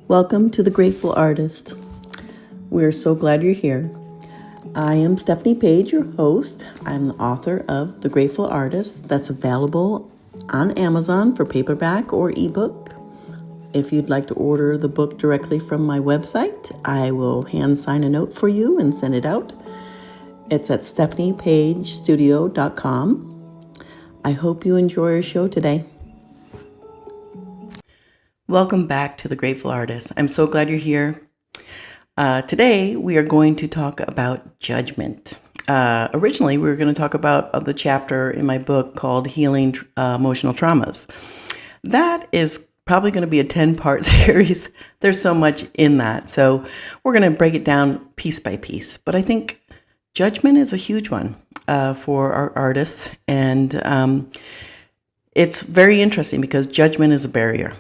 Welcome to The Grateful Artist. We're so glad you're here. I am Stephanie Paige, your host. I'm the author of The Grateful Artist that's available on Amazon for paperback or ebook. If you'd like to order the book directly from my website, I will hand sign a note for you and send it out. It's at stephaniepagestudio.com. I hope you enjoy our show today. Welcome back to The Grateful Artist. I'm so glad you're here. Today, we are going to talk about judgment. Originally, we were going to talk about the chapter in my book called Healing Emotional Traumas. That is probably going to be a 10-part series. There's so much in that. So we're going to break it down piece by piece. But I think judgment is a huge one for our artists. And it's very interesting because judgment is a barrier.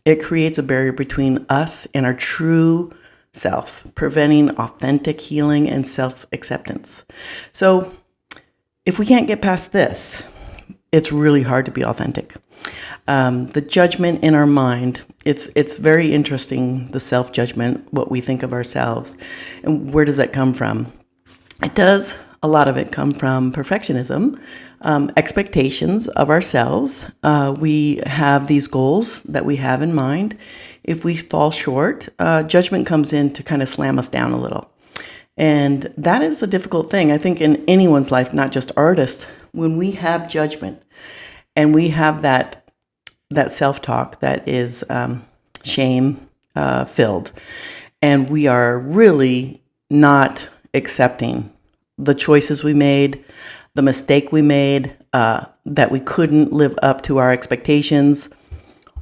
It creates a barrier between us and our true self, preventing authentic healing and self-acceptance. So if we can't get past this, it's really hard to be authentic. The judgment in our mind, it's very interesting, the self-judgment, what we think of ourselves. And where does that come from? A lot of it come from perfectionism, expectations of ourselves. We have these goals that we have in mind. If we fall short, judgment comes in to kind of slam us down a little. And that is a difficult thing, I think, in anyone's life, not just artists. When we have judgment and we have that self-talk that is shame filled, and we are really not accepting the choices we made, the mistake we made, that we couldn't live up to our expectations,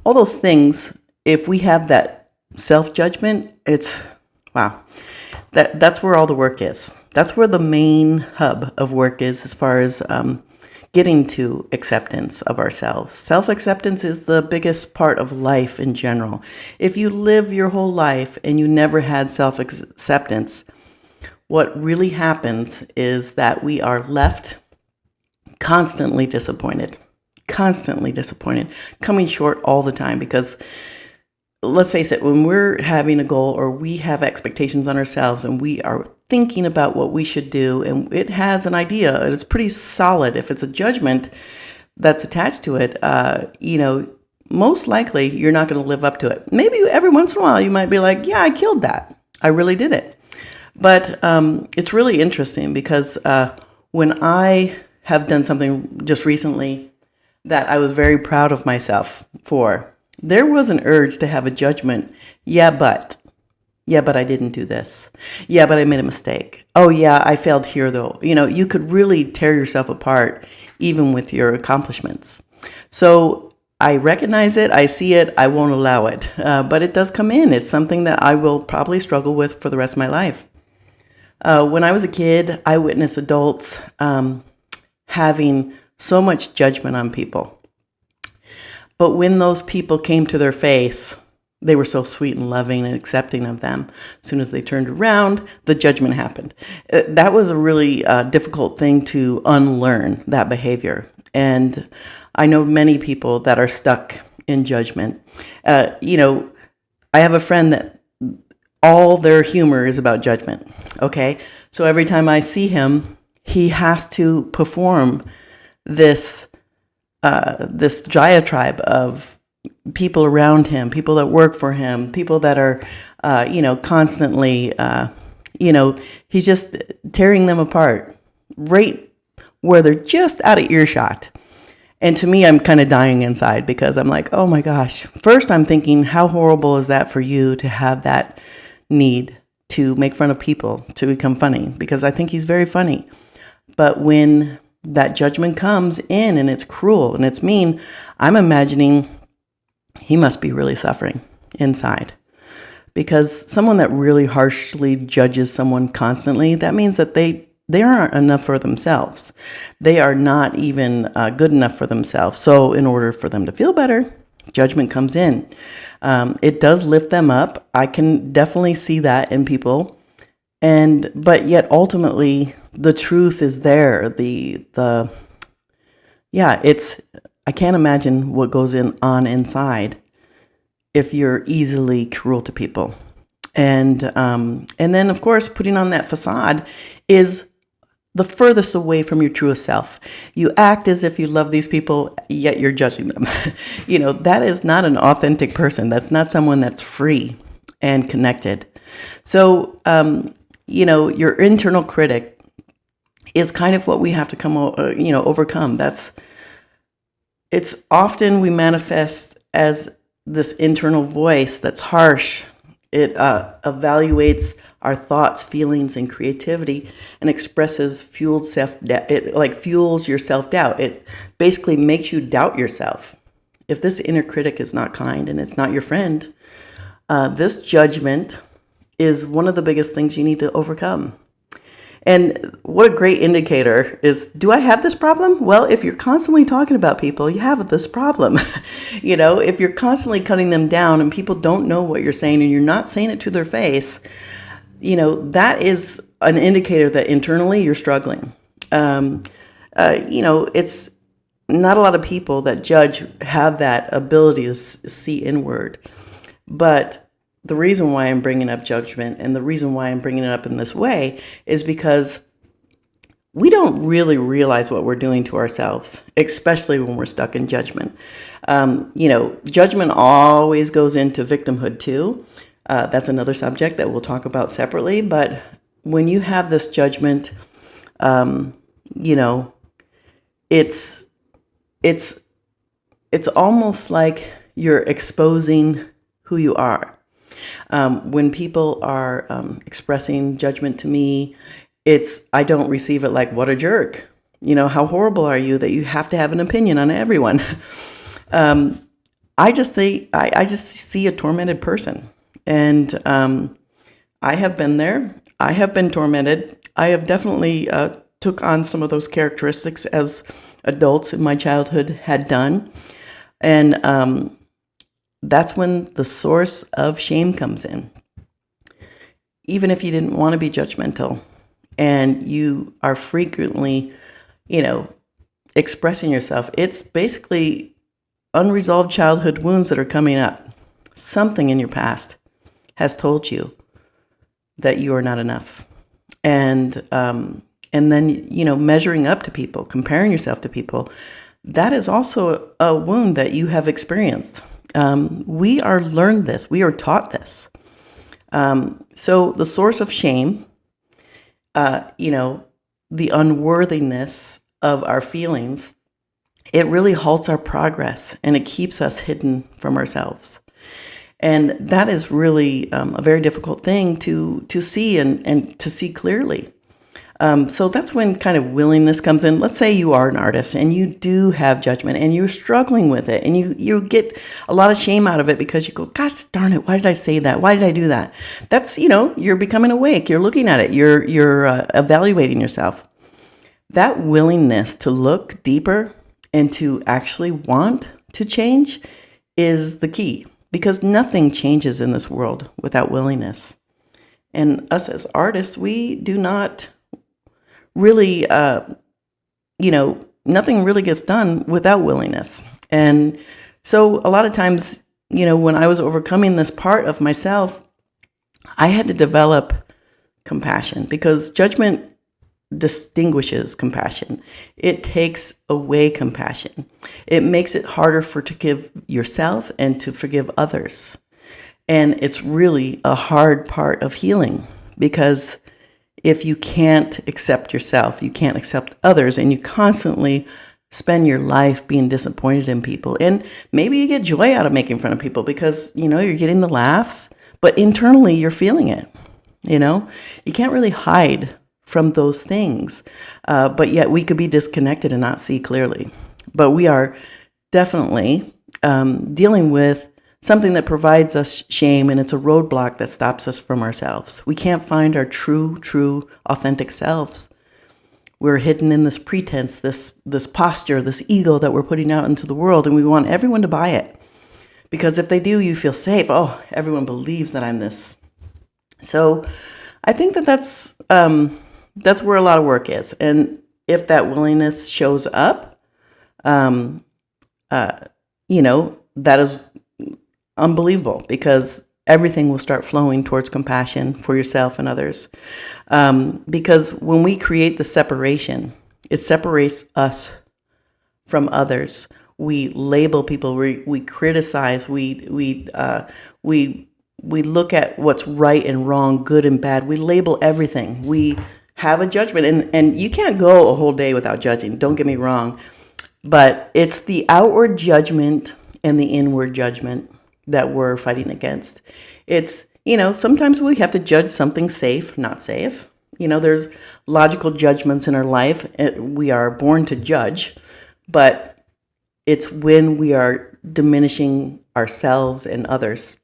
all those things. If we have that self-judgment, it's, wow, that's where all the work is. That's where the main hub of work is as far as getting to acceptance of ourselves. Self-acceptance is the biggest part of life in general. If you live your whole life and you never had self-acceptance, what really happens is that we are left constantly disappointed, coming short all the time. Because let's face it, when we're having a goal or we have expectations on ourselves and we are thinking about what we should do, and it has an idea, and it's pretty solid. If it's a judgment that's attached to it, most likely you're not going to live up to it. Maybe every once in a while you might be like, yeah, I killed that. I really did it. But it's really interesting because when I have done something just recently that I was very proud of myself for, there was an urge to have a judgment. Yeah, but I didn't do this. Yeah, but I made a mistake. Oh, yeah, I failed here, though. You could really tear yourself apart even with your accomplishments. So I recognize it. I see it. I won't allow it. But it does come in. It's something that I will probably struggle with for the rest of my life. When I was a kid, I witnessed adults having so much judgment on people. But when those people came to their face, they were so sweet and loving and accepting of them. As soon as they turned around, the judgment happened. That was a really difficult thing to unlearn, that behavior. And I know many people that are stuck in judgment. I have a friend that all their humor is about judgment. Okay, so every time I see him, he has to perform this diatribe of people around him, people that work for him, people that are, constantly, he's just tearing them apart right where they're just out of earshot. And to me, I'm kind of dying inside because I'm like, oh my gosh. First, I'm thinking, how horrible is that for you to have that need to make fun of people, to become funny? Because I think he's very funny. But when that judgment comes in and it's cruel and it's mean, I'm imagining he must be really suffering inside. Because someone that really harshly judges someone constantly, that means that they aren't enough for themselves. They are not even good enough for themselves. So in order for them to feel better, judgment comes in. It does lift them up. I can definitely see that in people. But yet ultimately the truth is there. The yeah, I can't imagine what goes on inside if you're easily cruel to people. And then, of course, putting on that facade is the furthest away from your truest self. You act as if you love these people, yet you're judging them. That is not an authentic person. That's not someone that's free and connected. So, your internal critic is kind of what we have to overcome. It's often we manifest as this internal voice that's harsh. It evaluates our thoughts, feelings, and creativity, and expresses fueled self-doubt. It fuels your self-doubt. It basically makes you doubt yourself. If this inner critic is not kind and it's not your friend, this judgment is one of the biggest things you need to overcome. And what a great indicator is, do I have this problem? Well, if you're constantly talking about people, you have this problem. If you're constantly cutting them down and people don't know what you're saying and you're not saying it to their face, that is an indicator that internally you're struggling. It's not a lot of people that judge have that ability to see inward. But the reason why I'm bringing up judgment and the reason why I'm bringing it up in this way is because we don't really realize what we're doing to ourselves, especially when we're stuck in judgment. Judgment always goes into victimhood too. That's another subject that we'll talk about separately. But when you have this judgment, it's almost like you're exposing who you are. When people are expressing judgment to me, I don't receive it like, what a jerk. How horrible are you that you have to have an opinion on everyone? I just see a tormented person. And I have been there. I have been tormented. I have definitely took on some of those characteristics as adults in my childhood had done. And that's when the source of shame comes in. Even if you didn't want to be judgmental and you are frequently, expressing yourself, it's basically unresolved childhood wounds that are coming up. Something in your past has told you that you are not enough. And then, measuring up to people, comparing yourself to people, that is also a wound that you have experienced. We are learned this. We are taught this. So the source of shame, the unworthiness of our feelings, it really halts our progress and it keeps us hidden from ourselves. And that is really a very difficult thing to see and to see clearly. So that's when kind of willingness comes in. Let's say you are an artist and you do have judgment and you're struggling with it and you get a lot of shame out of it because you go, gosh darn it, why did I say that? Why did I do that? That's, you're becoming awake. You're looking at it. You're evaluating yourself. That willingness to look deeper and to actually want to change is the key, because nothing changes in this world without willingness. And us as artists, we do not really, nothing really gets done without willingness. And so a lot of times, when I was overcoming this part of myself, I had to develop compassion, because judgment distinguishes compassion. It takes away compassion. It makes it harder to forgive yourself and to forgive others. And it's really a hard part of healing, because if you can't accept yourself, you can't accept others, and you constantly spend your life being disappointed in people. And maybe you get joy out of making fun of people because, you're getting the laughs, but internally you're feeling it. You can't really hide from those things, but yet we could be disconnected and not see clearly. But we are definitely dealing with something that provides us shame, and it's a roadblock that stops us from ourselves. We can't find our true, authentic selves. We're hidden in this pretense, this posture, this ego that we're putting out into the world, and we want everyone to buy it. Because if they do, you feel safe. Oh, everyone believes that I'm this. So I think that's where a lot of work is. And if that willingness shows up, um, that is unbelievable, because everything will start flowing towards compassion for yourself and others. Because when we create the separation, it separates us from others. We label people. We criticize. We look at what's right and wrong, good and bad. We label everything. We have a judgment, and you can't go a whole day without judging. Don't get me wrong, but it's the outward judgment and the inward judgment that we're fighting against. It's, sometimes we have to judge something safe, not safe. There's logical judgments in our life. We are born to judge, but it's when we are diminishing ourselves and others,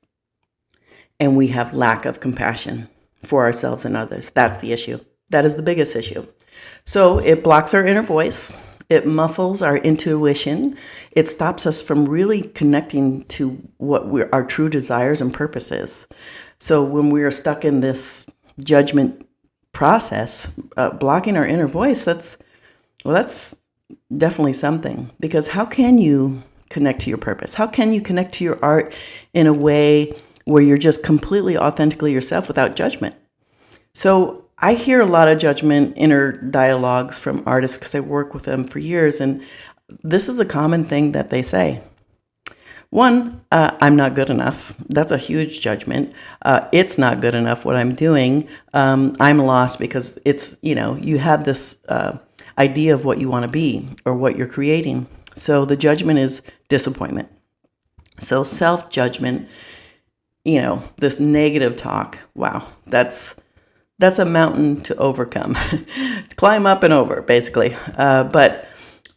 and we have lack of compassion for ourselves and others. That's the issue. That is the biggest issue. So it blocks our inner voice. It muffles our intuition. It stops us from really connecting to what our true desires and purposes. So when we are stuck in this judgment process, blocking our inner voice, that's definitely something. Because how can you connect to your purpose? How can you connect to your art in a way where you're just completely authentically yourself without judgment? So I hear a lot of judgment inner dialogues from artists because I work with them for years. And this is a common thing that they say. One, I'm not good enough. That's a huge judgment. It's not good enough what I'm doing. I'm lost, because it's, you have this idea of what you want to be or what you're creating. So the judgment is disappointment. So self-judgment, this negative talk, wow, that's a mountain to overcome, to climb up and over, basically. But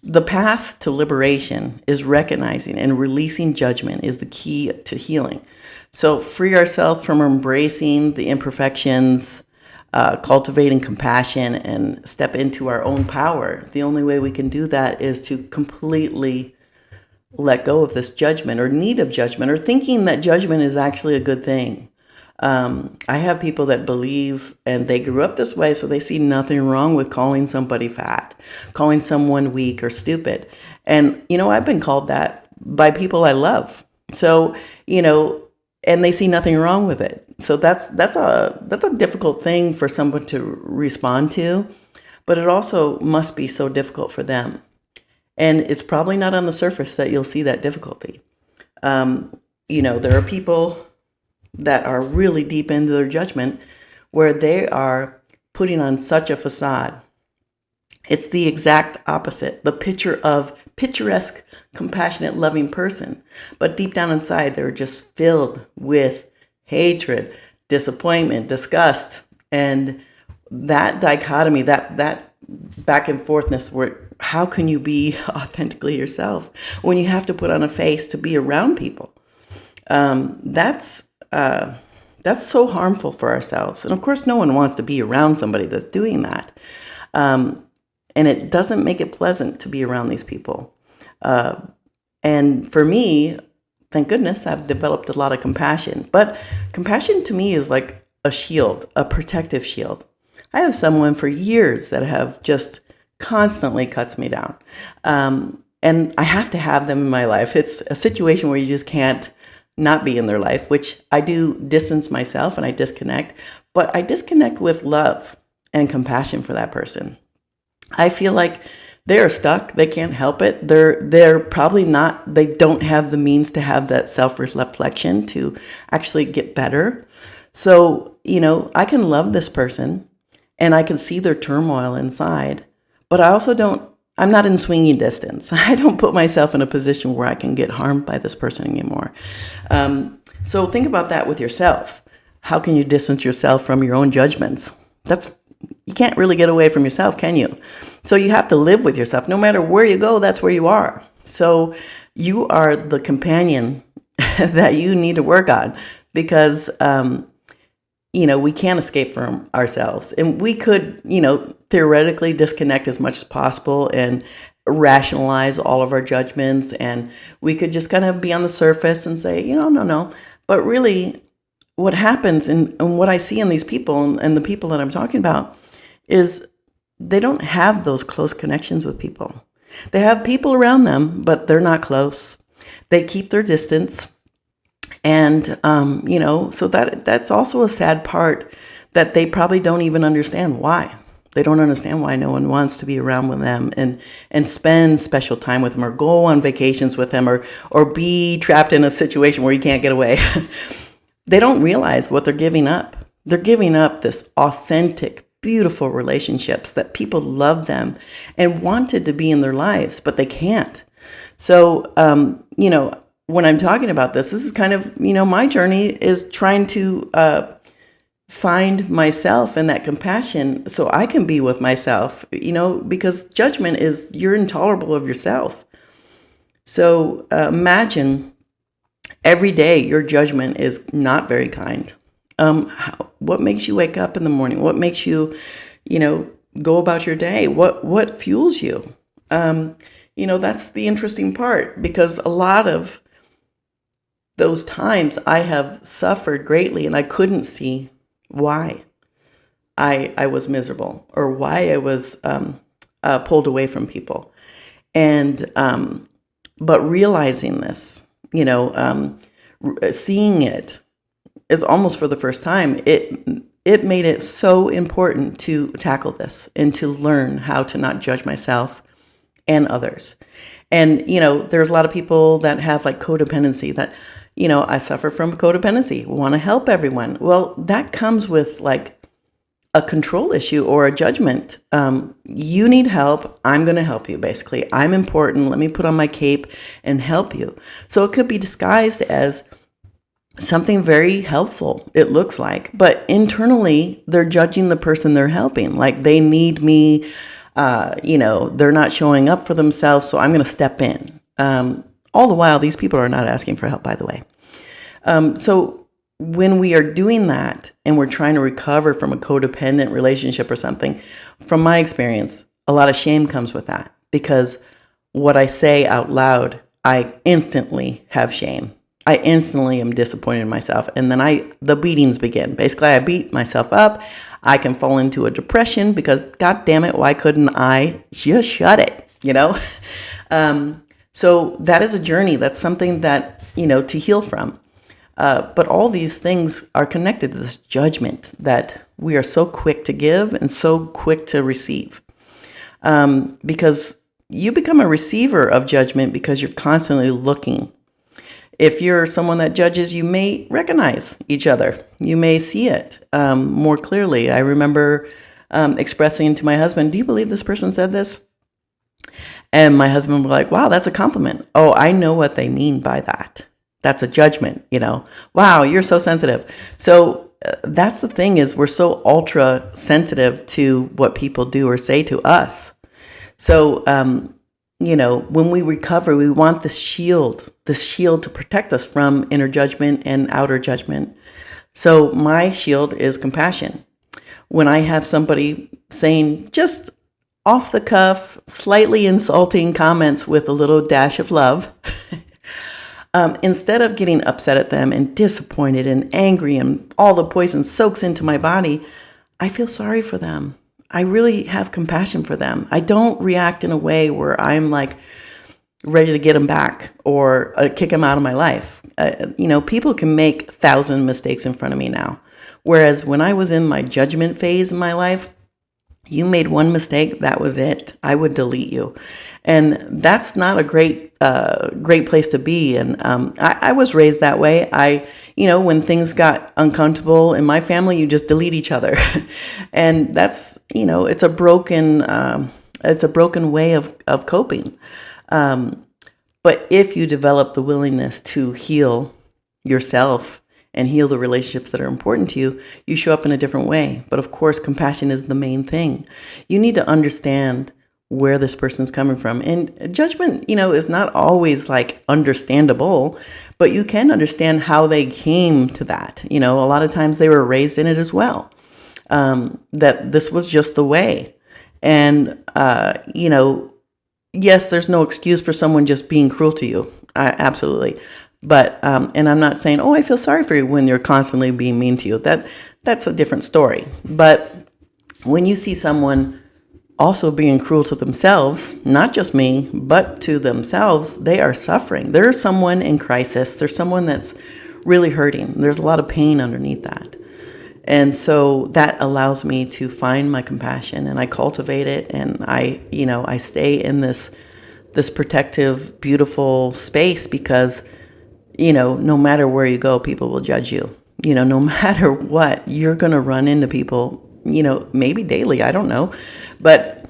the path to liberation is recognizing and releasing judgment is the key to healing. So free ourselves from embracing the imperfections, cultivating compassion, and step into our own power. The only way we can do that is to completely let go of this judgment or need of judgment, or thinking that judgment is actually a good thing. I have people that believe, and they grew up this way, so they see nothing wrong with calling somebody fat, calling someone weak or stupid. And, I've been called that by people I love. So, and they see nothing wrong with it. So that's a difficult thing for someone to respond to, but it also must be so difficult for them. And it's probably not on the surface that you'll see that difficulty. There are people that are really deep into their judgment where they are putting on such a facade. It's the exact opposite, the picture of picturesque, compassionate, loving person. But deep down inside, they're just filled with hatred, disappointment, disgust. And that dichotomy, that back and forthness, where how can you be authentically yourself when you have to put on a face to be around people? That's so harmful for ourselves. And of course, no one wants to be around somebody that's doing that. And it doesn't make it pleasant to be around these people. And for me, thank goodness, I've developed a lot of compassion. But compassion to me is like a shield, a protective shield. I have someone for years that have just constantly cuts me down. And I have to have them in my life. It's a situation where you just can't not be in their life, which I do distance myself and I disconnect, but I disconnect with love and compassion for that person. I feel like they're stuck. They can't help it. They're probably not, they don't have the means to have that self-reflection to actually get better. So, I can love this person and I can see their turmoil inside, but I'm not in swinging distance. I don't put myself in a position where I can get harmed by this person anymore. So think about that with yourself. How can you distance yourself from your own judgments? You can't really get away from yourself, can you? So you have to live with yourself. No matter where you go, that's where you are. So you are the companion that you need to work on, because we can't escape from ourselves. And we could, theoretically disconnect as much as possible and rationalize all of our judgments. And we could just kind of be on the surface and say, no. But really, what happens and what I see in these people and the people that I'm talking about is they don't have those close connections with people. They have people around them, but they're not close. They keep their distance. And, so that's also a sad part, that they probably don't even understand why. They don't understand why no one wants to be around with them and spend special time with them, or go on vacations with them, or be trapped in a situation where you can't get away. They don't realize what they're giving up. They're giving up this authentic, beautiful relationships that people love them and wanted to be in their lives, but they can't. So, when I'm talking about this is kind of, my journey is trying to find myself and that compassion so I can be with myself, because judgment is, you're intolerable of yourself. So imagine every day your judgment is not very kind. What makes you wake up in the morning? What makes you, go about your day? What fuels you? That's the interesting part, because a lot of those times I have suffered greatly and I couldn't see why I was miserable, or why I was pulled away from people. And but realizing this, seeing it is almost for the first time, it made it so important to tackle this and to learn how to not judge myself and others. And, there's a lot of people that have like codependency, that, I suffer from codependency, want to help everyone. Well, that comes with like a control issue or a judgment. You need help. I'm going to help you. Basically, I'm important. Let me put on my cape and help you. So it could be disguised as something very helpful, it looks like, but internally they're judging the person they're helping. Like, they need me, they're not showing up for themselves, so I'm going to step in. All the while, these people are not asking for help, by the way. So when we are doing that and we're trying to recover from a codependent relationship or something, from my experience, a lot of shame comes with that, because what I say out loud, I instantly have shame. I instantly am disappointed in myself. And then the beatings begin. Basically, I beat myself up. I can fall into a depression because, God damn it, why couldn't I just shut it? So that is a journey. That's something that, to heal from. But all these things are connected to this judgment that we are so quick to give and so quick to receive. Because you become a receiver of judgment because you're constantly looking. If you're someone that judges, you may recognize each other. You may see it more clearly. I remember expressing to my husband, "Do you believe this person said this?" And my husband was like, "Wow, that's a compliment." "Oh, I know what they mean by that. That's a judgment, Wow, you're so sensitive. So that's the thing, is we're so ultra sensitive to what people do or say to us. So, when we recover, we want this shield to protect us from inner judgment and outer judgment. So my shield is compassion. When I have somebody saying just off the cuff, slightly insulting comments with a little dash of love, instead of getting upset at them and disappointed and angry and all the poison soaks into my body, I feel sorry for them. I really have compassion for them. I don't react in a way where I'm like ready to get them back or kick them out of my life. People can make 1,000 mistakes in front of me now. Whereas when I was in my judgment phase in my life, you made one mistake, that was it. I would delete you. And that's not a great place to be. And I was raised that way. When things got uncomfortable in my family, you just delete each other. And that's, it's a broken way of coping. But if you develop the willingness to heal yourself and heal the relationships that are important to you, you show up in a different way. But of course, compassion is the main thing. You need to understand where this person's coming from. And judgment, is not always like understandable, but you can understand how they came to that. A lot of times they were raised in it as well, that this was just the way. And, yes, there's no excuse for someone just being cruel to you. Absolutely. But, and I'm not saying, I feel sorry for you when you're constantly being mean to you. That's a different story. But when you see someone also being cruel to themselves, not just me, but to themselves, they are suffering. There's someone in crisis. There's someone that's really hurting. There's a lot of pain underneath that. And so that allows me to find my compassion, and I cultivate it, and I stay in this protective, beautiful space because, no matter where you go, people will judge you. No matter what, you're going to run into people, maybe daily, I don't know. But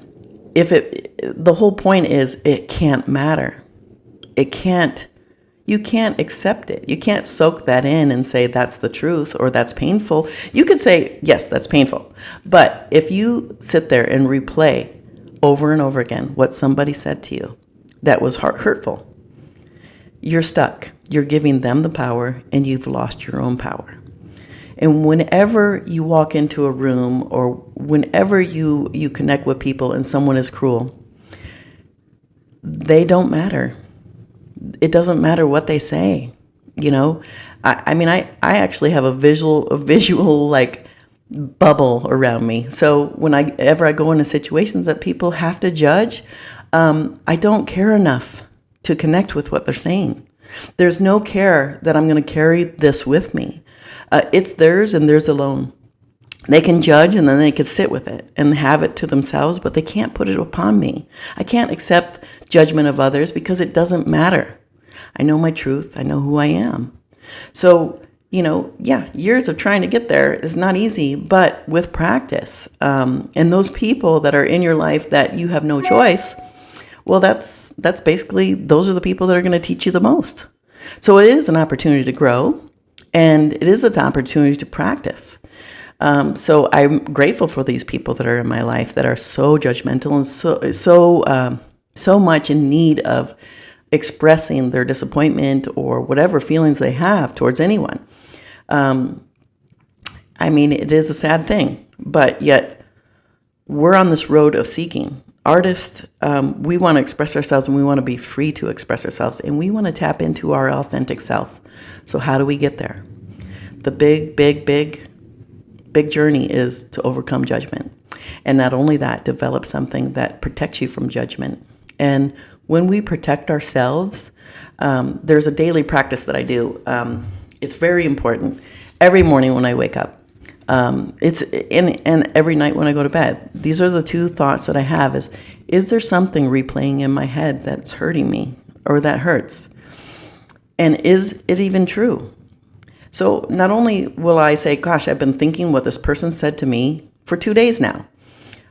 the whole point is it can't matter. You can't accept it. You can't soak that in and say that's the truth or that's painful. You could say, yes, that's painful. But if you sit there and replay over and over again what somebody said to you that was hurtful, you're stuck. You're giving them the power and you've lost your own power. And whenever you walk into a room or whenever you connect with people and someone is cruel, they don't matter. It doesn't matter what they say. I actually have a visual like bubble around me. So whenever I go into situations that people have to judge, I don't care enough to connect with what they're saying. There's no care that I'm going to carry this with me. It's theirs and theirs alone. They can judge and then they can sit with it and have it to themselves, but they can't put it upon me. I can't accept judgment of others because it doesn't matter. I know my truth. I know who I am. So, years of trying to get there is not easy, but with practice. And those people that are in your life that you have no choice, well, that's basically, those are the people that are going to teach you the most. So it is an opportunity to grow, and it is an opportunity to practice. So I'm grateful for these people that are in my life that are so judgmental and so much in need of expressing their disappointment or whatever feelings they have towards anyone. It is a sad thing, but yet we're on this road of seeking. Artists, we want to express ourselves and we want to be free to express ourselves and we want to tap into our authentic self. So how do we get there? The big journey is to overcome judgment. And not only that, develop something that protects you from judgment. And when we protect ourselves, there's a daily practice that I do. It's very important. Every morning when I wake up, and every night when I go to bed, these are the two thoughts that I have is there something replaying in my head that's hurting me or that hurts? And is it even true? So not only will I say, gosh, I've been thinking what this person said to me for 2 days now.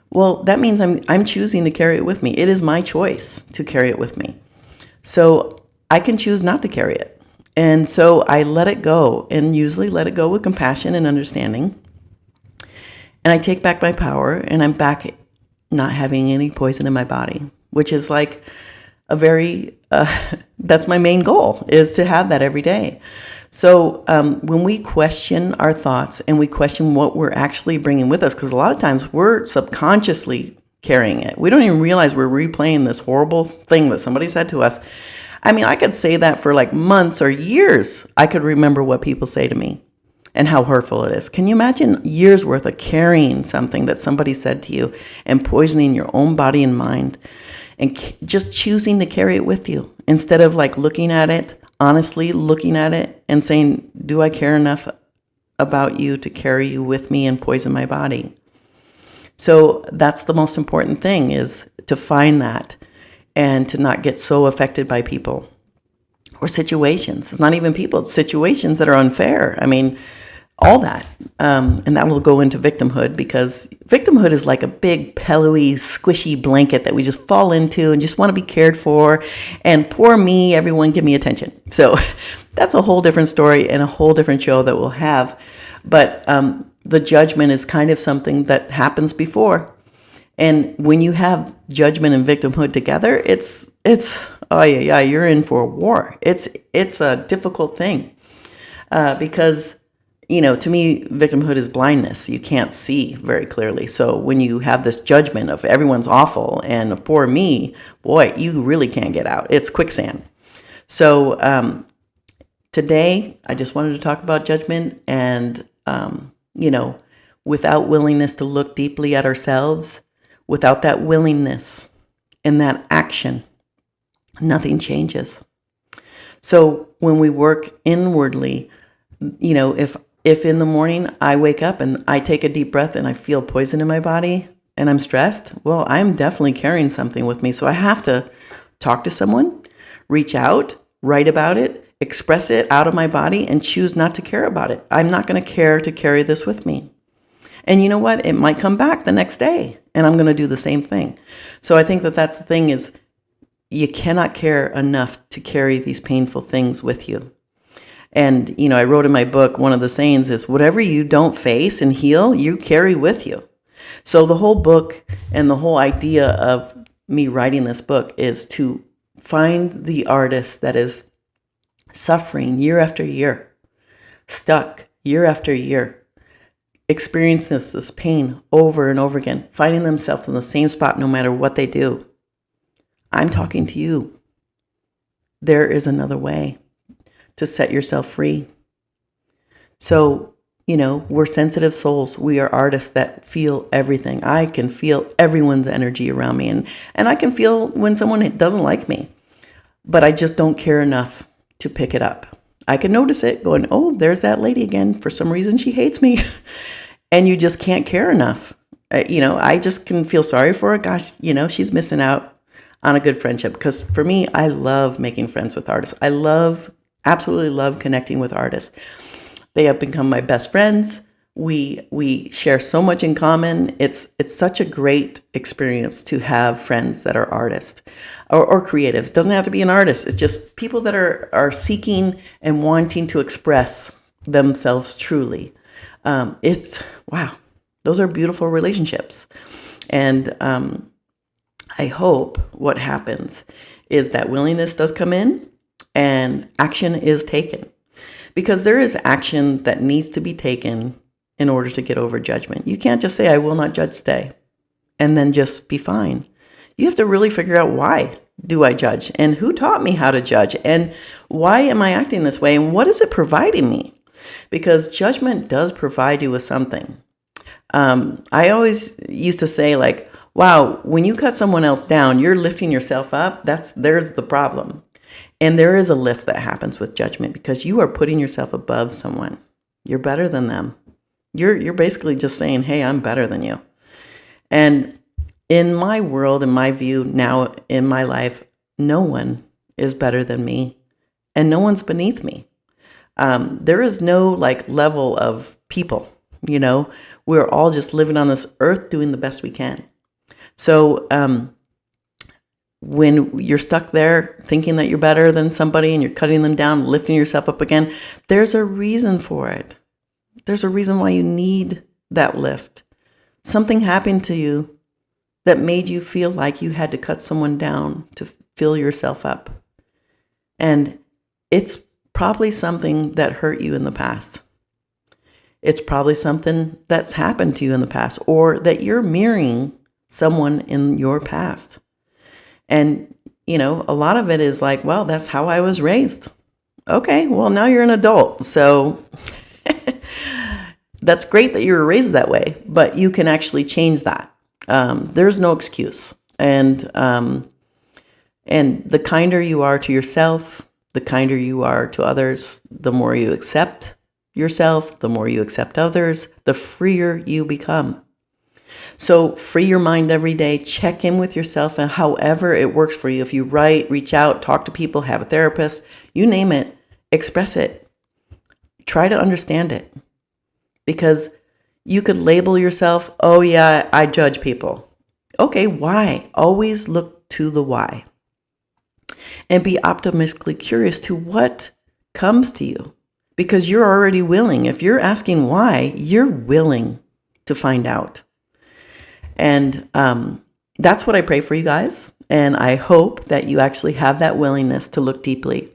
Well, that means I'm choosing to carry it with me. It is my choice to carry it with me. So I can choose not to carry it. And so I let it go, and usually let it go with compassion and understanding. And I take back my power, and I'm back not having any poison in my body, which is like a very, that's my main goal, is to have that every day. So when we question our thoughts and we question what we're actually bringing with us, because a lot of times we're subconsciously carrying it. We don't even realize we're replaying this horrible thing that somebody said to us. I could say that for like months or years. I could remember what people say to me and how hurtful it is. Can you imagine years worth of carrying something that somebody said to you and poisoning your own body and mind and just choosing to carry it with you instead of like looking at it, honestly looking at it and saying, do I care enough about you to carry you with me and poison my body? So that's the most important thing, is to find that and to not get so affected by people or situations. It's not even people, it's situations that are unfair. All that. And that will go into victimhood, because victimhood is like a big, pillowy, squishy blanket that we just fall into and just want to be cared for. And poor me, everyone give me attention. So that's a whole different story and a whole different show that we'll have. But the judgment is kind of something that happens before. And when you have judgment and victimhood together, it's oh yeah, you're in for a war. It's a difficult thing because, to me, victimhood is blindness. You can't see very clearly. So when you have this judgment of everyone's awful and poor me, boy, you really can't get out. It's quicksand. So today, I just wanted to talk about judgment and, without willingness to look deeply at ourselves, Without that willingness and that action, nothing changes. So when we work inwardly, if in the morning I wake up and I take a deep breath and I feel poison in my body and I'm stressed, well, I'm definitely carrying something with me. So I have to talk to someone, reach out, write about it, express it out of my body, and choose not to care about it. I'm not going to care to carry this with me. And you know what? It might come back the next day and I'm going to do the same thing. So I think that that's the thing is you cannot care enough to carry these painful things with you. And, I wrote in my book, one of the sayings is whatever you don't face and heal, you carry with you. So the whole book and the whole idea of me writing this book is to find the artist that is suffering year after year, stuck year after year, experiencing this pain over and over again, finding themselves in the same spot no matter what they do. I'm talking to you. There is another way to set yourself free. So, we're sensitive souls. We are artists that feel everything. I can feel everyone's energy around me, and I can feel when someone doesn't like me, but I just don't care enough to pick it up. I can notice it going, oh, there's that lady again. For some reason, she hates me. And you just can't care enough. I just can feel sorry for her. Gosh, she's missing out on a good friendship. Because for me, I love making friends with artists. I absolutely love connecting with artists. They have become my best friends. We share so much in common. It's such a great experience to have friends that are artists or creatives. It doesn't have to be an artist. It's just people that are seeking and wanting to express themselves truly. Wow, those are beautiful relationships. And I hope what happens is that willingness does come in and action is taken. Because there is action that needs to be taken in order to get over judgment. You can't just say, I will not judge today, and then just be fine. You have to really figure out, why do I judge? And who taught me how to judge? And why am I acting this way? And what is it providing me? Because judgment does provide you with something. I always used to say, wow, when you cut someone else down, you're lifting yourself up. There's the problem. And there is a lift that happens with judgment because you are putting yourself above someone. You're better than them. You're basically just saying, hey, I'm better than you. And in my world, in my view, now in my life, no one is better than me and no one's beneath me. There is no level of people, we're all just living on this earth doing the best we can. So, when you're stuck there thinking that you're better than somebody and you're cutting them down, lifting yourself up again, there's a reason for it. There's a reason why you need that lift. Something happened to you that made you feel like you had to cut someone down to fill yourself up. And it's probably something that hurt you in the past. It's probably something that's happened to you in the past, or that you're mirroring someone in your past. And, a lot of it is well, that's how I was raised. Okay, well, now you're an adult. So that's great that you were raised that way, but you can actually change that. There's no excuse. And the kinder you are to yourself, the kinder you are to others, the more you accept yourself, the more you accept others, the freer you become. So free your mind every day, check in with yourself, and however it works for you. If you write, reach out, talk to people, have a therapist, you name it, express it. Try to understand it. Because you could label yourself, oh yeah, I judge people. Okay, why? Always look to the why. And be optimistically curious to what comes to you. Because you're already willing. If you're asking why, you're willing to find out. And that's what I pray for you guys. And I hope that you actually have that willingness to look deeply.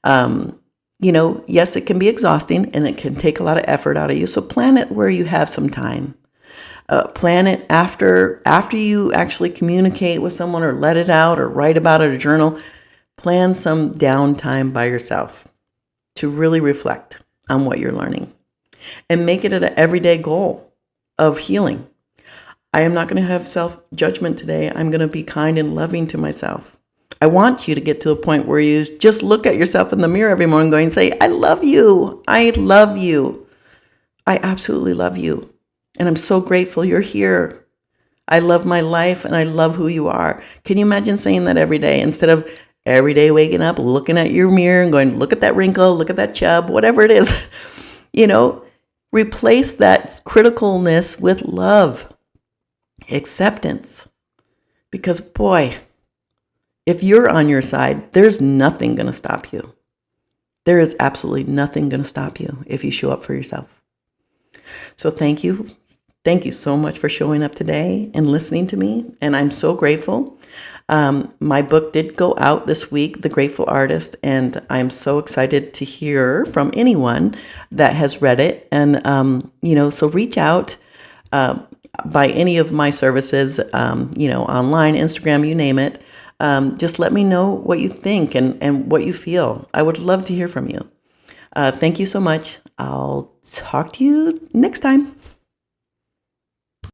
Yes, it can be exhausting and it can take a lot of effort out of you. So plan it where you have some time. Plan it after you actually communicate with someone or let it out or write about it or journal. Plan some downtime by yourself to really reflect on what you're learning. And make it an everyday goal of healing. I am not going to have self-judgment today. I'm going to be kind and loving to myself. I want you to get to a point where you just look at yourself in the mirror every morning going, say, I love you. I love you. I absolutely love you. And I'm so grateful you're here. I love my life and I love who you are. Can you imagine saying that every day instead of every day waking up, looking at your mirror and going, look at that wrinkle, look at that chub, whatever it is, replace that criticalness with love, acceptance. Because boy, if you're on your side, there's nothing going to stop you. There is absolutely nothing going to stop you if you show up for yourself. So thank you. Thank you so much for showing up today and listening to me. And I'm so grateful. My book did go out this week, The Grateful Artist, and I'm so excited to hear from anyone that has read it. And, so reach out by any of my services, online, Instagram, you name it. Just let me know what you think and what you feel. I would love to hear from you. Thank you so much. I'll talk to you next time.